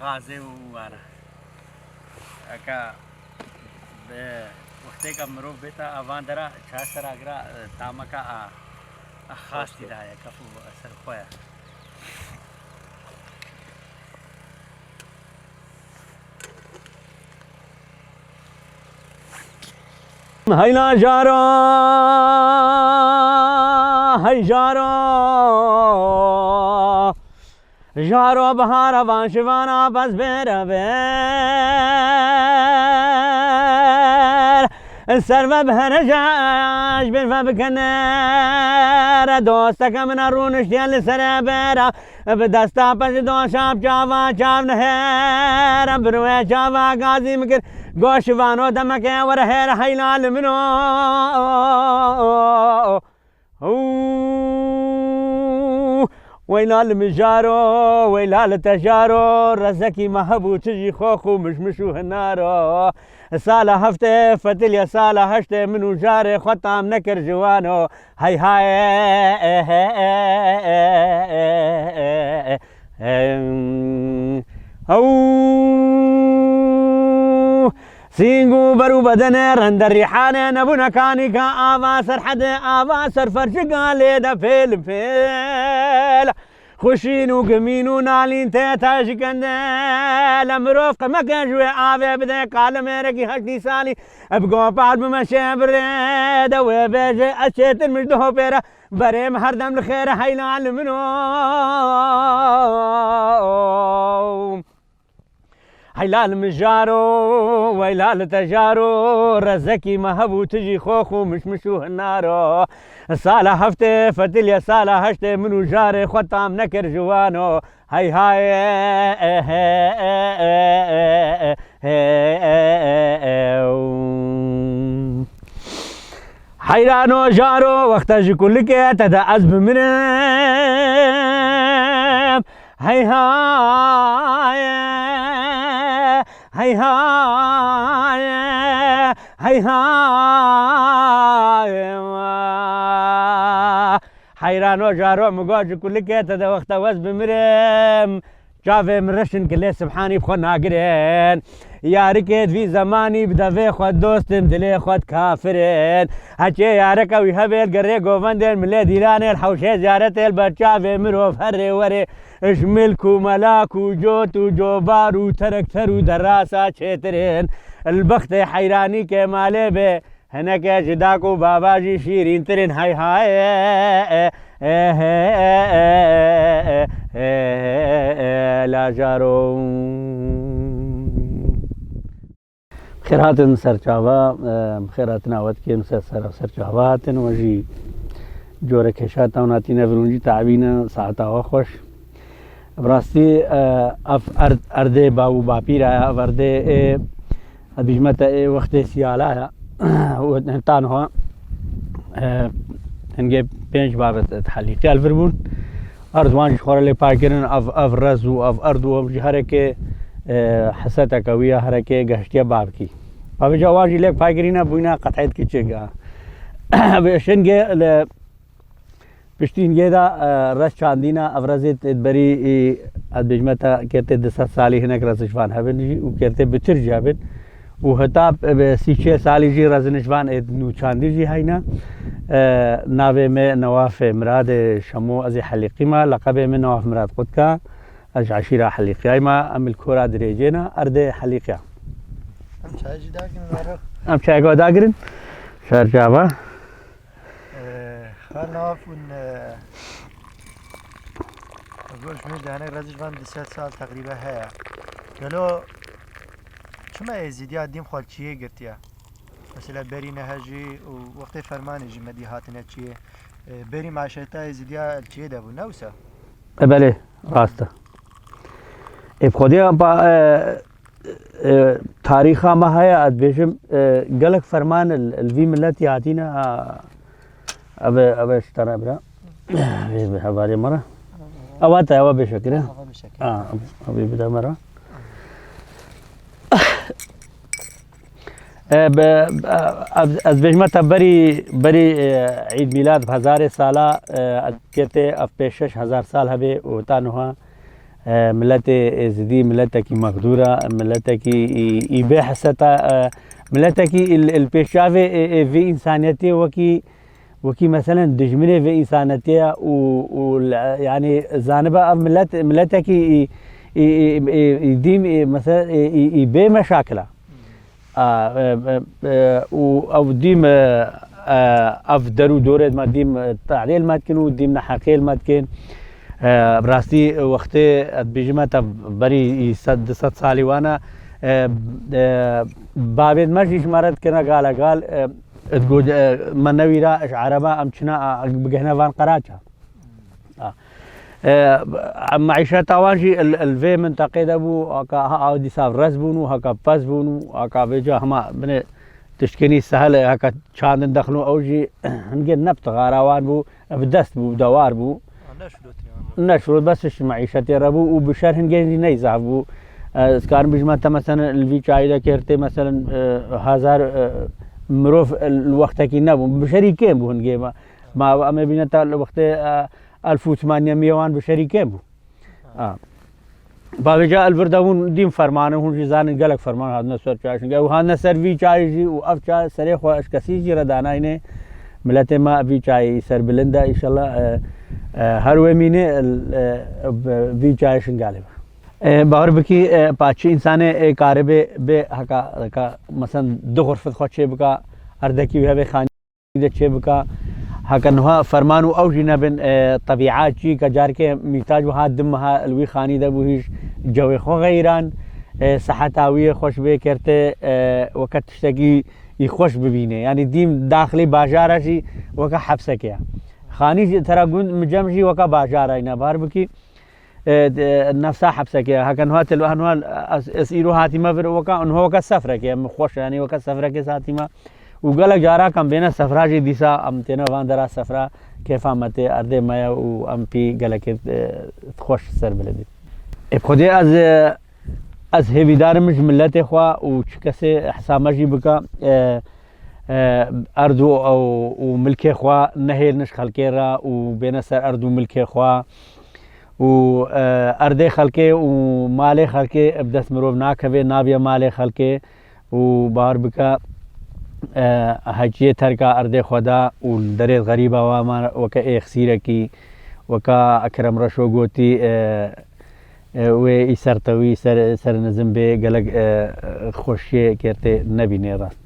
غازي وانا اكا وقتی که مروف بیتا آوان درا چهار اگرا تامکا خاص دیدایا کفو سر خویا هیلا جارو هی جارو جارو بهار وانشوانا بس بر سر و بهر جاش بر و بکنر دوستا که من رونش دیل سر برا به دستا پس دو شاب چاوا چاو نهر بروی چاوا گازی مکر گوشوانو دمکه ور هر حیلال منو ويلال مجارو ويلال تجارو رزكي مهبو تجي خوخو مشمشو هنارو سالة هفته فتل يا سالة هشته منو جاري خطام نكر جوانو هاي سينغو برو بدن رند الريحانة نبونا كانيكا آواسر حد آواسر فرشقا ليدا فيل خوشينو قمينو نالين تيتا شكندل مروف قمكا جوي آوي بدي قال ميركي هشتي سالي ابقو بعد بمشي بريد وبيجي اشيت المجدو بيرا بريم هردم الخير حيلال منو حيلال مجارو ويلال تجارو رزكي مهبو تجي خوخو مشمشو هنارو سالة هفته فتل يا سالة هشته منو جاري خطام نكر جوانو هاي حيرانو جارو وقت اجي كلك تدا ازب منم هاي هاي حيرانو جارو مقاج كل كيتا دا وقت وز بمرم شافي مرشن كلي سبحاني بخونا قرين يا ركيد في زماني بدا في خود دوستم دلي خود كافرين هاتشي يا ركوي هبيل قريقو فندن ملي ديلاني الحوشي زيارتي البرشافي مروف هري وري اشملكو ملاكو جوتو جوبارو تركترو دراسة چترين البخت حيراني كمالي بي هناك جداكو باباجي شيرين ترين هاي لا جارو خيرات سرچاوا خيرات ناوت كيم سرچاوات وجي جورك كشات وناتي نفرونجي تعبين ساعتا خوش براستی اف ارده باو باپیرا اف ارده بیجمت وقت سیالا و تانها هنگه پنج بابت تحلیقی الفربون اردوان خورلی پاکرن اف رزو اف اردو جهره که حسته کویه هره که گشتیا باب کی باب جواجی لیک پاکرینا بوینا قطعیت کی چگا بشنگه پشتین گیدا رش چاندینا افرازت ادبری ادبجمتا کرتے 10 سالی هناك رزشوان هبن جی و کرتے بتر جابن و هتا ب 6 سالی جی رزنشوان نو چاندی جی هینا ناوه میں نواف مراد شمو از حلیقی ما لقب میں نواف مراد قدکا از عشیره حلیقی ما ام الكورا دریجینا ارد حلیقی ام چای جی داگرن ام چای گو داگرن شهر جابا خلافون أقول شميل ده أنا رازج بان 10 سال تقريبا هيا قالوا شما زيديات ديم خال چيه قرتيا مثلا بري نهجي ووقت فرماني جي مدي هاتنا چيه بري معاشرتا زيديات چيه ده بو نوسا بله راسته اب خودی با تاريخها ما هي أدبيشم قالك فرمان الفي ملتي عاتينا أبى اشترى برا بحوالي مرة أواتا أوا بشكره أبي بدا مرة أدبيشمة بري عيد ميلاد بهزار سالة أدكيته أفبشش هزار سال هبه وتانوها ملت ازدی ملت کی مقدوره ملت کی بحثتا ملت کی الپیشاو في انسانیتی وکی مثلا دجمنه في انسانیتی و يعني زانبه ملت کی ديم مثلا بي مشاكله او ديم اف درو دورد ما ديم تعليل ما تكن وديم نحقيل ما تكن براستی وقتی ادبیجمت بری 100 سالی وانا بابید ماشیش مرد کنه قال تقول من نويرا عربا امشنا بقهنا فان قراچا معيشة توانشي الفي منطقة دبو هكا ها دي صار رزبونو هكا بازبونو هكا بيجا هما بن تشكيني سهل هكا شان دخلوا اوجي هنجي نبت غاراوان بو بدست بو دوار بو نشرود بس معيشتي ربو وبشهر هنجي نيزعبو كان بجمعة مثلا الفي شايدا كيرتي مثلا هزار مروف الوقت كي نبو بشريكين بو هنجي ما اما بينتا الوقت 1800 وان بشريكين بو باوجا الفردون ديم فرمانه هون جزان قالك فرمان هذا نسر چاشن و هذا نسر في چاي و اف چا سري خو اشكسي جرا دانا نه ملته ما في چاي سر بلندا ان شاء الله هر ومینه في چایشن غالبا باور بکی پاچی انسان کاربه به هکا مثلا دو غرفه خوچه بکا اردکی به خانی ده چه بکا هکا نها فرمانو او جنبن طبيعات چی کجار کے میتاج وها دمها الوی خانی ده بوهیش جو خو غیران صحتاوی خوش به کرته وقت تشتگی خوش ببینه یعنی دیم داخلی بازارشی وکا حبسه کیا خاني ترى مجمجي وكا باشارة هنا باربكي نفسها حبسك هكا نهات الوهنوال اسيرو هاتيما في وكا انه وكا سفرك يا مخوش يعني وكا سفرك ساتيما وقالك جارا كم بين السفرة جي ديسا ام تينا وان درا سفرة كيف عمتي ارضي مايا وام بي قالك خوش سر بلدي بخدي از هبيدار مش ملتي خوا وشكسي حسامجي بكا اردو او ملكي خوا نهيل نش خلكي را وبين سر اردو ملكي خوا و اردي خلكي ومالي خلكي ابدس مروب ناكبه نابيا مالي خلكي وبار بكا هجيه تركا اردي خدا ودريت غريبه وما وكا خسيركي وكا اكرم رشو غوتي و سرتوي سر نزم به قالك خوشي كرتي نبي نيراس